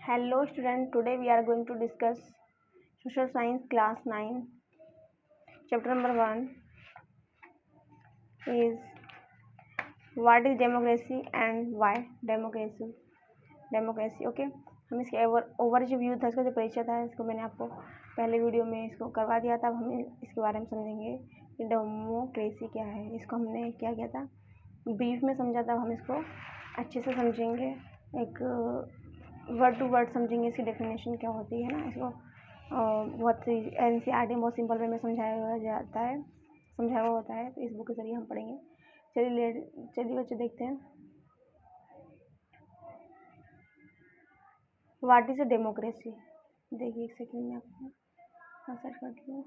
Hello student, today we are going to discuss social science class 9. Chapter number 1 is what is democracy and why democracy. Okay, हम इसके overview था, इसका जो परिचय था इसको मैंने आपको पहले वीडियो में इसको करवा दिया था। अब हम इसके बारे में समझेंगे कि डेमोक्रेसी क्या है। इसको हमने क्या किया था, ब्रीफ में समझा था। हम इसको अच्छे से समझेंगे, एक वर्ड टू वर्ड समझेंगे, इसकी डेफिनेशन क्या होती है ना। इसको बहुत NCERT बहुत सिंपल वे में समझाया हुआ होता है। तो इस बुक के जरिए हम पढ़ेंगे। चलिए बच्चे देखते हैं व्हाट इज अ डेमोक्रेसी। देखिए एक सेकंड में आपको सर्च करती हूँ।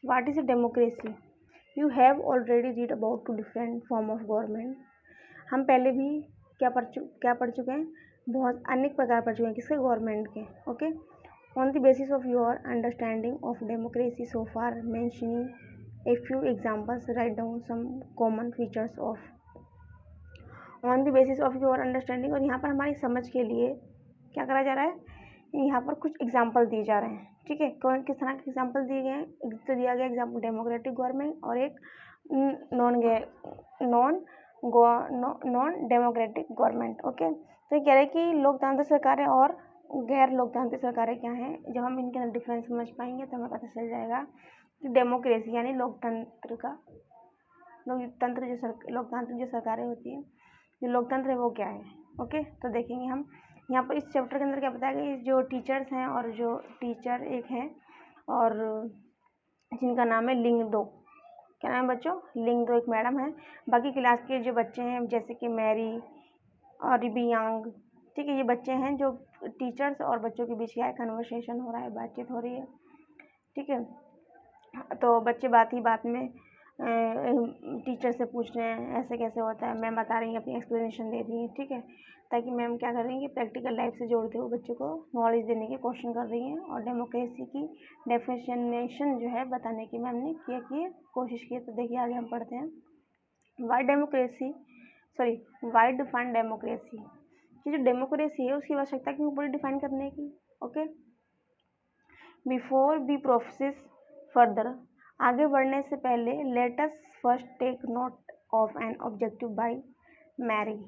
What is a democracy? You have already read about two different form of government. हम पहले भी क्या पढ़ चुके हैं, बहुत अनेक प्रकार पढ़ चुके हैं किसके, गवर्नमेंट के। Okay, on the basis of your understanding of democracy so far, mentioning a few examples, write down some common features of. On the basis of your understanding, और यहाँ पर हमारी समझ के लिए क्या करा जा रहा है, यहाँ पर कुछ एग्जाम्पल दिए जा रहे हैं। ठीक है, कौन किस तरह के एग्जाम्पल दिए गए हैं? तो दिया गया एग्जाम्पल डेमोक्रेटिक गवर्नमेंट और एक नॉन डेमोक्रेटिक गवर्नमेंट। ओके, तो ये कह रहे हैं कि लोकतांत्रिक सरकारें और गैर लोकतांत्रिक सरकारें क्या हैं। जब हम इनके अंदर डिफरेंस समझ पाएंगे तो हमें पता चल जाएगा कि डेमोक्रेसी यानी लोकतांत्रिक जो सरकारें होती हैं, जो लोकतंत्र है वो क्या है। ओके, तो देखेंगे हम यहाँ पर इस चैप्टर के अंदर क्या बताया गया। जो टीचर्स हैं और जो टीचर एक हैं और जिनका नाम है लिंग दो। क्या नाम है बच्चों? लिंग दो एक मैडम है। बाकी क्लास के जो बच्चे हैं जैसे कि मैरी और रिबियांग, ठीक है, ये बच्चे हैं जो टीचर्स और बच्चों के बीच क्या है, कन्वर्सेशन हो रहा है, बातचीत हो रही है। ठीक है, तो बच्चे बात ही बात में टीचर से पूछ रहे हैं ऐसे कैसे होता है। मैम बता रही हैं, अपनी एक्सप्लेनेशन दे रही हैं। ठीक है, ताकि मैम क्या कर रही हैं, प्रैक्टिकल लाइफ से जोड़ते हुए बच्चों को नॉलेज देने की कोशिश कर रही हैं और डेमोक्रेसी की डेफिनेशन जो है बताने की मैम ने कोशिश की। तो देखिए आगे हम पढ़ते हैं। वाई डिफाइन डेमोक्रेसी, कि जो डेमोक्रेसी है उसकी आवश्यकता क्यों पड़ी डिफाइन करने की। Okay, before we process further, आगे बढ़ने से पहले let us first take note of an objective by Mary.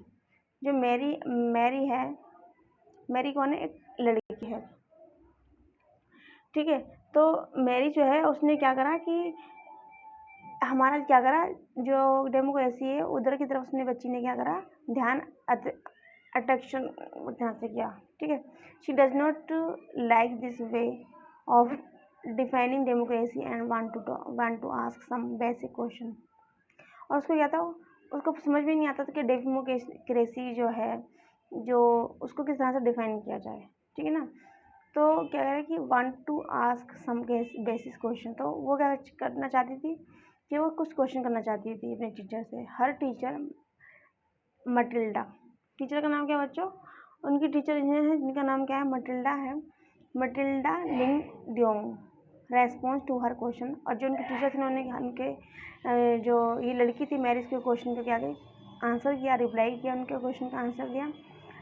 जो मैरी है, मैरी कौन है? एक लड़की है। ठीक है, तो मैरी जो है उसने क्या करा कि हमारा क्या करा, जो डेमोक्रेसी है उधर की तरफ उसने बच्ची ने क्या करा, ध्यान अट्रैक्शन ध्यान से किया। ठीक है, she does not like this way of defining democracy and want to ask some basic question. और उसको क्या था, उसको समझ में नहीं आता था कि डेमोक्रेसी जो है, जो उसको किस तरह से डिफाइन किया जाए। ठीक है ना, तो क्या कह रहे कि want to ask some basic question. तो वो क्या करना चाहती थी कि वो कुछ क्वेश्चन करना चाहती थी अपने टीचर से। हर टीचर मटिल्डा, टीचर का नाम क्या है बच्चों? उनकी टीचर हैं जिनका नाम क्या है, मटिल्डा है, मटिल्डा लिंग डियोंग, रेस्पॉन्स टू हर क्वेश्चन। और जो उनके टीचर थे उन्होंने उनके जो ये लड़की थी मैरिज के क्वेश्चन का क्या आंसर किया, रिप्लाई किया, उनके क्वेश्चन का आंसर दिया।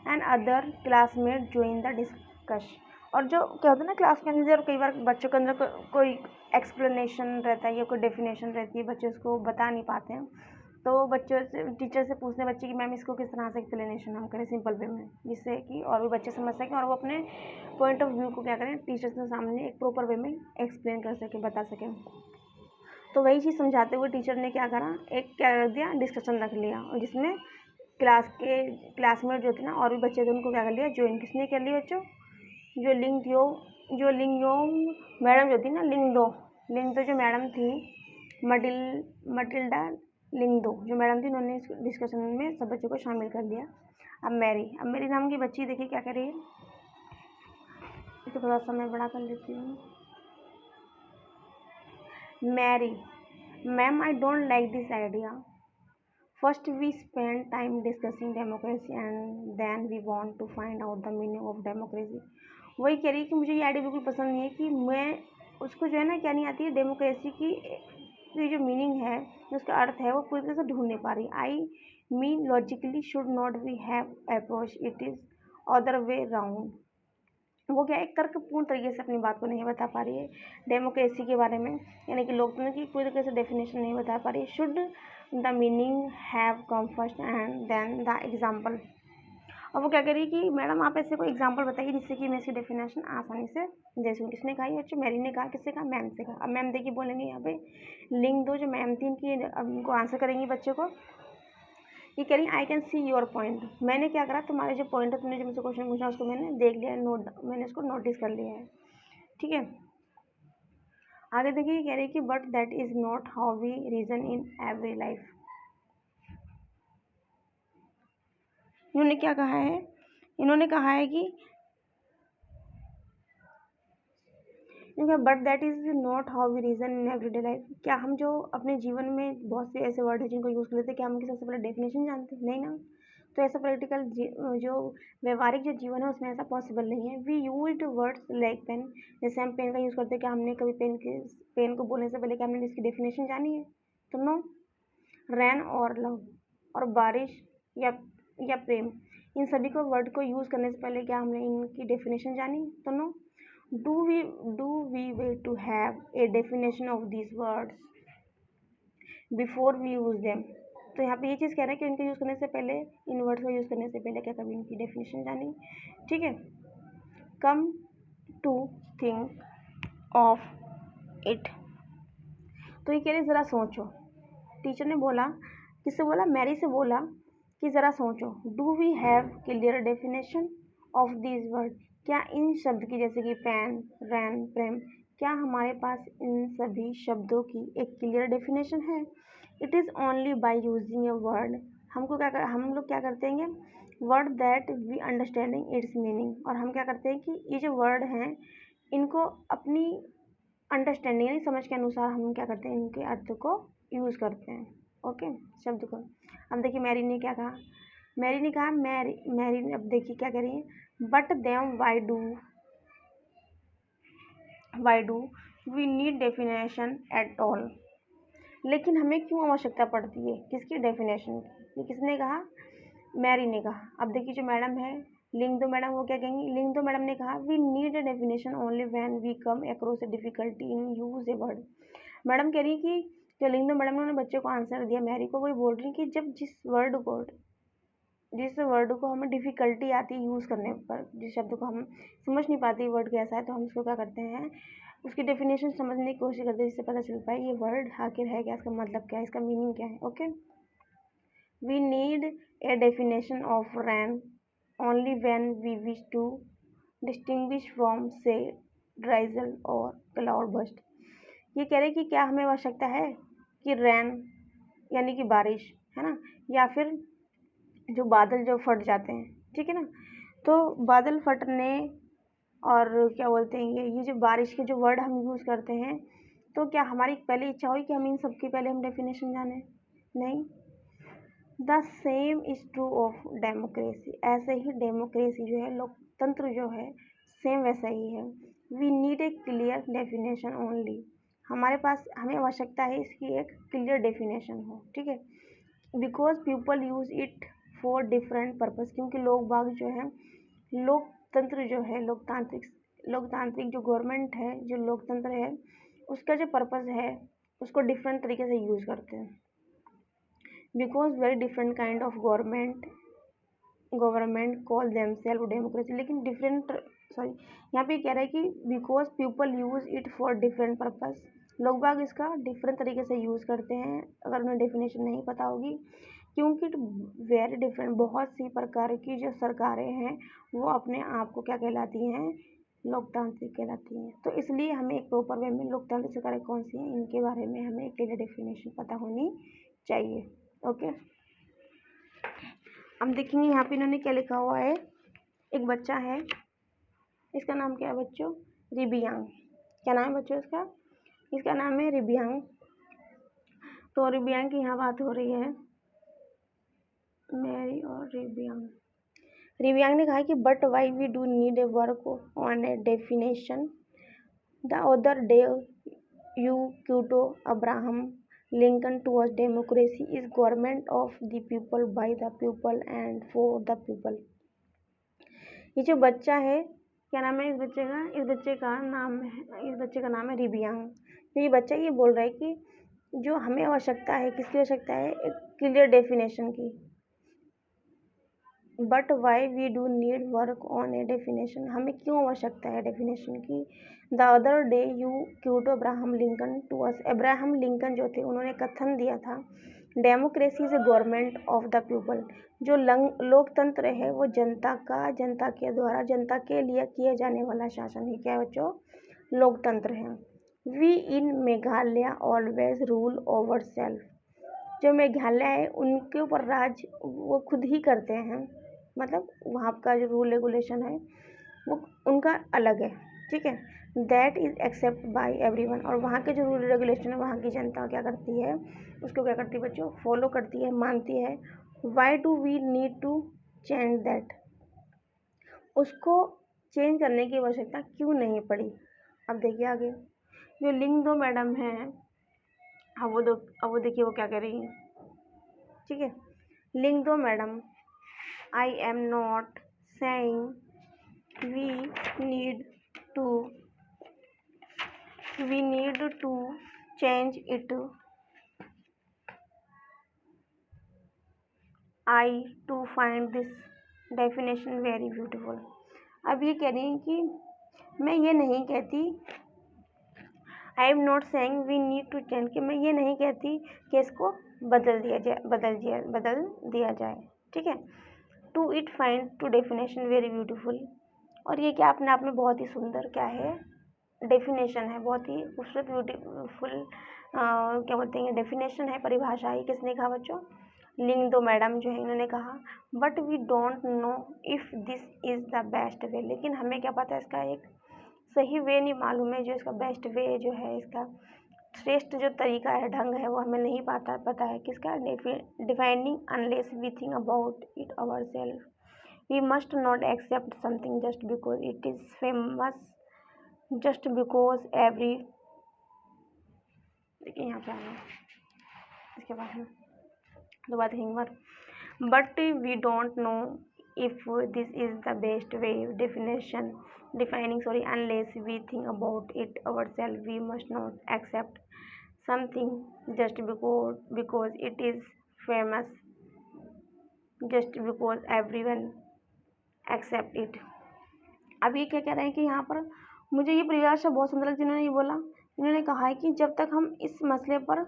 And other classmate join the discuss. और जो क्या होता है ना क्लास के अंदर, कई बार बच्चों के अंदर कोई एक्सप्लेनेशन रहता है या कोई डेफिनेशन रहती है, बच्चे उसको बता नहीं पाते हैं, तो बच्चों से टीचर से पूछने बच्चे कि मैम इसको किस तरह से एक्सप्लेनेशन हम करें सिंपल वे में, जिससे कि और भी बच्चे समझ सकें और वो अपने पॉइंट ऑफ व्यू को क्या करें, टीचर के सामने एक प्रॉपर वे में एक्सप्लेन कर सकें, बता सकें। तो वही चीज़ समझाते हुए टीचर ने क्या करा, एक क्या कर दिया, डिस्कशन रख लिया, और जिसमें क्लासमेट जो थे ना और भी बच्चे थे उनको क्या कर लिया, ज्वाइन। किसने कर लिया बच्चों? जो लिंगयो मैडम जो थी ना, लिंगदो जो मैडम थी, मटिल्डा लिंगदो जो मैडम थी, उन्होंने इस डिस्कशन में सब बच्चों को शामिल कर लिया। अब मेरी नाम की बच्ची देखिए क्या कर रही है, इसको थोड़ा सा मैं बड़ा कर लेती हूँ। Mary, ma'am I don't like this idea. First we spend time discussing democracy and then we want to find out the meaning of democracy. वही कह रही है कि मुझे ये आइडिया बिल्कुल पसंद नहीं है, कि मैं उसको जो है ना क्या नहीं आती है, डेमोक्रेसी की जो मीनिंग है, जो उसका अर्थ है, वो पूरी तरह से ढूंढ नहीं पा रही। I mean logically should not we have approach, it is other way round. वो क्या एक तर्कपूर्ण तरीके से अपनी बात को नहीं बता पा रही है डेमोक्रेसी के बारे में, यानी कि लोकतंत्र की पूरी तरीके से डेफिनेशन नहीं बता पा रही है। Should the meaning have come first and then the example. और वो क्या कह रही है कि मैडम आप ऐसे कोई एग्जांपल बताइए जिससे कि मैं इसकी डेफिनेशन आसानी से दे सकूँ। किसने कहा ये बच्चों? मैरी ने कहा। किससे कहा? मैम से कहा। अब मैम देखिए बोलेंगे यहाँ पे लिंक दो, जो मैम थी इनकी, अब इनको आंसर करेंगी बच्चे को। ये कह रही I can see your point. मैंने क्या करा, तुम्हारे जो पॉइंट है, तुमने जो मुझसे क्वेश्चन पूछा उसको मैंने देख लिया, मैंने उसको नोटिस कर लिया है। ठीक है, आगे देखिए ये कह रही है कि but that is not how we reason in every life. इन्होंने क्या कहा है? इन्होंने कहा है कि but that is not how we reason in everyday life. क्या हम जो अपने जीवन में बहुत से ऐसे वर्ड हैं जिनको यूज़ कर लेते हैं, क्या हम उनकी सबसे पहले डेफिनेशन जानते हैं? नहीं ना। तो ऐसा प्रैक्टिकल जो व्यवहारिक जो जीवन है उसमें ऐसा पॉसिबल नहीं है। We used words like pen, जैसे हम पेन का यूज़ करते हैं, क्या हमने कभी पेन को बोलने से पहले क्या हमने इसकी डेफिनेशन जानी है? तो नो। रैन और लव और बारिश या प्रेम, इन सभी को वर्ड को यूज़ करने से पहले क्या हमने इनकी डेफिनेशन जानी? तो no. Do we wait to have a definition of these words before we use them? तो यहाँ पे ये चीज़ कह रहा है कि इनके यूज़ करने से पहले, इन वर्ड्स को यूज़ करने से पहले क्या कभी इनकी डेफिनेशन जानी? ठीक है, come to think of it. तो ये कह रहे ज़रा सोचो। टीचर ने बोला, किससे बोला? मैरी से बोला कि ज़रा सोचो। Do we have clear definition of these word? क्या इन शब्द की, जैसे कि पेन, रैन, प्रेम, क्या हमारे पास इन सभी शब्दों की एक क्लियर डेफिनेशन है? It is only by using a word. हम लोग क्या करते हैं? Word that we understanding its meaning. और हम क्या करते हैं कि ये जो वर्ड हैं इनको अपनी अंडरस्टैंडिंग यानी समझ के अनुसार हम क्या करते हैं, इनके अर्थ को यूज़ करते हैं। ओके, शब्द को। अब देखिए मैरी ने क्या कहा? मैरी ने कहा, मैरी ने, अब देखिए क्या कह रही है, but then why do we need definition at all. लेकिन हमें क्यों आवश्यकता पड़ती है? किसकी डेफिनेशन की? ये किसने कहा? मैरी ने कहा। अब देखिए जो मैडम है, लिंक दो मैडम, वो क्या कहेंगी? लिंक दो मैडम ने कहा, we need a definition only when we come across a difficulty in use a word. Madam कह रही है कि जो लिंक दो मैडम ने बच्चे को आंसर दिया, मैरी को, वही बोल रही कि जब जिस वर्ड को हमें डिफ़िकल्टी आती है यूज़ करने पर, जिस शब्द को हम समझ नहीं पाते वर्ड कैसा है, तो हम उसको क्या करते हैं, उसकी डेफिनेशन समझने की कोशिश करते हैं, जिससे पता चल पाए ये वर्ड आखिर है क्या, इसका मतलब क्या है, इसका मीनिंग क्या है। Okay, we need a definition of rain only when we wish to distinguish from say drizzle और क्लाउड बस्ट। ये कह रहे कि क्या हमें आवश्यकता है कि रैन यानी कि बारिश है ना, या फिर जो बादल जो फट जाते हैं, ठीक है ना, तो बादल फटने और क्या बोलते हैं ये जो बारिश के जो वर्ड हम यूज़ करते हैं, तो क्या हमारी पहले इच्छा हुई कि हम इन सब की पहले हम डेफिनेशन जाने? नहीं। The same is true of democracy. ऐसे ही डेमोक्रेसी जो है, लोकतंत्र जो है, सेम वैसा ही है। We need a clear definition only. हमारे पास, हमें आवश्यकता है इसकी एक क्लियर डेफिनेशन हो, ठीक है। Because people use it for different purpose, क्योंकि लोग बाग जो है, लोकतंत्र जो है, लोकतांत्रिक जो गवर्नमेंट है, जो लोकतंत्र है, उसका जो पर्पज़ है उसको डिफरेंट तरीके से यूज़ करते हैं। Because very different kind of government call themselves democracy. लेकिन यहाँ पे कह रहा है कि because people use it for different purpose, लोग बाग इसका डिफरेंट तरीके से यूज़ करते हैं, अगर उन्हें डेफिनेशन नहीं पता होगी, क्योंकि वेरी डिफरेंट, बहुत सी प्रकार की जो सरकारें हैं वो अपने आप को क्या कहलाती हैं? लोकतांत्रिक कहलाती हैं। तो इसलिए हमें एक प्रॉपर वे में लोकतांत्रिक सरकारें कौन सी हैं, इनके बारे में हमें एक क्लियर डेफिनेशन पता होनी चाहिए। ओके, अब देखेंगे यहाँ पे इन्होंने क्या लिखा हुआ है। एक बच्चा है, इसका नाम क्या है बच्चों? रिबियांग। क्या नाम है बच्चों इसका? इसका नाम है रिबियांग। तो रिबियांग की यहाँ बात हो रही है, मैरी और रिबियांग। रिबियांग ने कहा कि but why we do need a work on a definition. The other day you quoted Abraham Lincoln towards democracy is government of the people by the people and for the people. ये जो बच्चा है, क्या नाम है इस बच्चे का? इस बच्चे का नाम है रिबियांग। तो ये बच्चा ये बोल रहा है कि जो हमें आवश्यकता है, किसकी आवश्यकता है? एक क्लियर डेफिनेशन की। But why we do need work on a definition, हमें क्यों आवश्यकता है डेफिनेशन की? The other day you quote Abraham Lincoln to us, Abraham Lincoln जो थे उन्होंने कथन दिया था, democracy is a government of the people, जो लोकतंत्र है वो जनता का, जनता के द्वारा, जनता के लिए किए जाने वाला शासन है। क्या है बच्चों? लोकतंत्र है। We in Meghalaya always rule over self, जो मेघालय है उनके ऊपर राज वो खुद ही करते हैं, मतलब वहाँ का जो रूल रेगुलेशन है वो उनका अलग है, ठीक है। That is except by everyone, और वहाँ के जो रूल रेगुलेशन है वहाँ की जनता क्या करती है? उसको क्या करती है बच्चों? फॉलो करती है, मानती है। Why do we need to change that, उसको चेंज करने की आवश्यकता क्यों नहीं पड़ी? अब देखिए आगे जो लिंग दो मैडम हैं, अब वो देखिए वो क्या कह रही हैं, ठीक है। लिंग दो madam, I am not saying we need to change it, I to find this definition very beautiful। अब ये कह रही हैं कि मैं ये नहीं कहती, I am not saying we need to change, कि मैं ये नहीं कहती कि इसको बदल दिया जाए, ठीक है। To it find to definition very beautiful, और ये क्या अपने आप में बहुत ही सुंदर क्या है? डेफिनेशन है, बहुत ही खूबसूरत ब्यूटीफुल क्या बोलते हैं डेफिनेशन है, परिभाषा है। किसने कहा बच्चों? लिंग दो मैडम जो है इन्होंने कहा। But we don't know if this is the best way, लेकिन हमें क्या पता है इसका एक सही वे नहीं मालूम है, जो इसका बेस्ट वे जो है, इसका श्रेष्ठ जो तरीका है, ढंग है, वो हमें नहीं पता है किसका? Defining unless we think about it our self, we must not accept something just because it is famous, just because every, देखिए यहाँ पे आना इसके बाद में दो बात हिंगवर, but we don't know if this is the best way defining unless we think about it our self, we must not accept something just because it is famous, just because every one accept it. अब ये क्या कह रहे हैं कि यहाँ पर मुझे ये परिभाषा बहुत सुंदर लगती है। इन्होंने ये बोला, इन्होंने कहा है कि जब तक हम इस मसले पर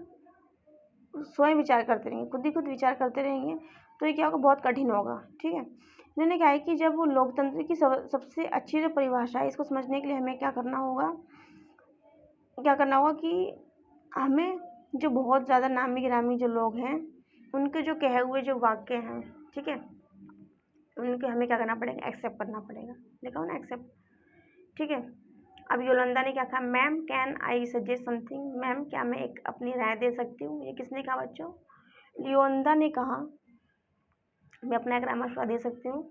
स्वयं विचार करते रहेंगे, खुद ही खुद विचार करते रहेंगे, तो ये क्या होगा? बहुत कठिन होगा, ठीक है। इन्होंने कहा है कि जब वो लोकतंत्र की सबसे अच्छी जो परिभाषा है, इसको समझने के लिए हमें क्या करना होगा कि हमें जो बहुत ज़्यादा नामी गिरामी जो लोग हैं, उनके जो कहे हुए जो वाक्य हैं, ठीक है, उनके हमें क्या करना पड़ेगा? एक्सेप्ट करना पड़ेगा। देखा हो ना, एक्सेप्ट, ठीक है। अब योलंदा ने क्या कहा? Ma'am can I suggest something, ma'am क्या मैं एक अपनी राय दे सकती हूँ? ये किसने कहा बच्चों? योलंदा ने कहा मैं अपना एक राय मशवरा दे सकती हूँ।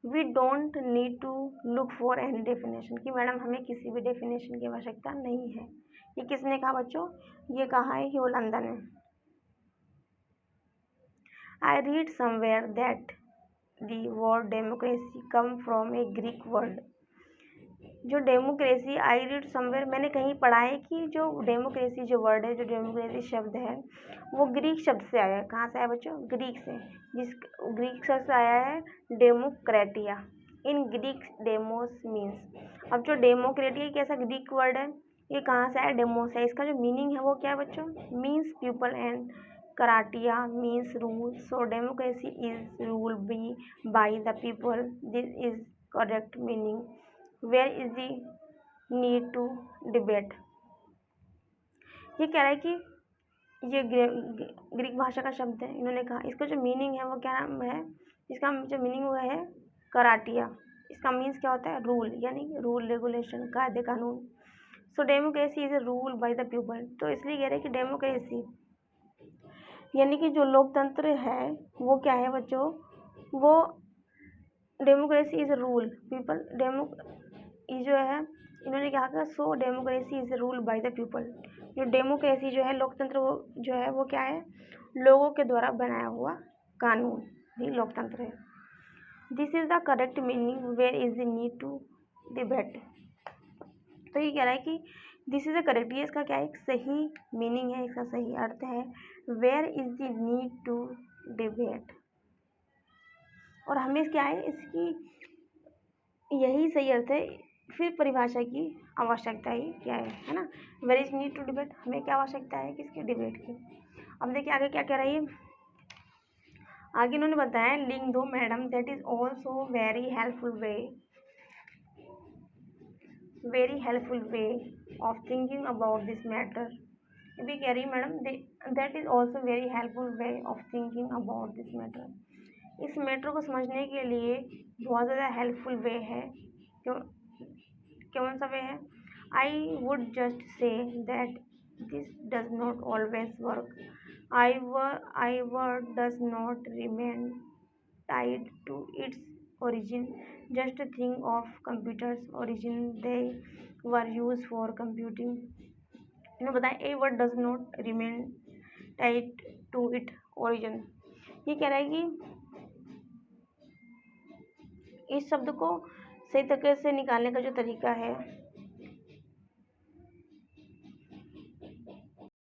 We don't need to look for any definition, कि मैडम हमें किसी भी डेफिनेशन की आवश्यकता नहीं है। ये किसने कहा बच्चों? ये कहा है योलंदा ने। I read somewhere that the word democracy come from A Greek word, जो डेमोक्रेसी, आई रीड समवेयर, मैंने कहीं पढ़ा है कि जो डेमोक्रेसी जो वर्ड है, जो डेमोक्रेसी शब्द है, वो ग्रीक शब्द से आया है। कहाँ से आया बच्चों? ग्रीक से। जिस ग्रीक शब्द से आया है demokratia, in Greek demos means. अब जो डेमोक्रेटिया कैसा ग्रीक वर्ड है, ये कहाँ से आया? डेमोस है। इसका जो मीनिंग है वो क्या है बच्चों? मीन्स पीपल, एंड कराटिया means rule, so democracy is rule be by the people, this is correct meaning, where is the need to debate. ये कह रहा है कि ये ग्रीक भाषा का शब्द है, इन्होंने कहा इसका जो मीनिंग है वो क्या नाम है? इसका जो मीनिंग हुआ है कराटिया। इसका मीन्स क्या होता है? रूल, यानी रूल रेगुलेशन, कायदे कानून। So democracy is a rule by the people, तो इसलिए कह रहे हैं कि डेमोक्रेसी यानी कि जो लोकतंत्र है वो क्या है बच्चों? वो democracy is a rule people, ये जो है इन्होंने क्या कहा? So democracy is rule by the people, जो डेमोक्रेसी जो है, लोकतंत्र, वो जो है वो क्या है, लोगों के द्वारा बनाया हुआ कानून ही लोकतंत्र है। This is the correct meaning, where is the need to debate. तो ये कह रहा है कि दिस इज द करेक्ट, ये इसका क्या है, एक सही मीनिंग है, इसका सही अर्थ है। Where is the need to debate, और हमें क्या है, इसकी यही सही अर्थ है। फिर परिभाषा की आवश्यकता ही क्या है ना। Where is need to debate, हमें क्या आवश्यकता है, किसकी, डिबेट की। अब देखिए आगे क्या कह रही है। आगे इन्होंने बताया, लिंक दो madam, that is also very helpful way of thinking about this matter. ये भी कह रही है madam, that is also very helpful way of thinking about this matter. इस मैटर को समझने के लिए बहुत ज़्यादा हेल्पफुल वे है। क्यों, कौन सा वे है। I would just say that this does not always work. I word does not remain tied to its origin. Just think of computers' origin, they were used for computing. बताएं, a word does not remain tied to its origin। ये कह रहा है कि इस शब्द को सही तरीके से निकालने का जो तरीका है,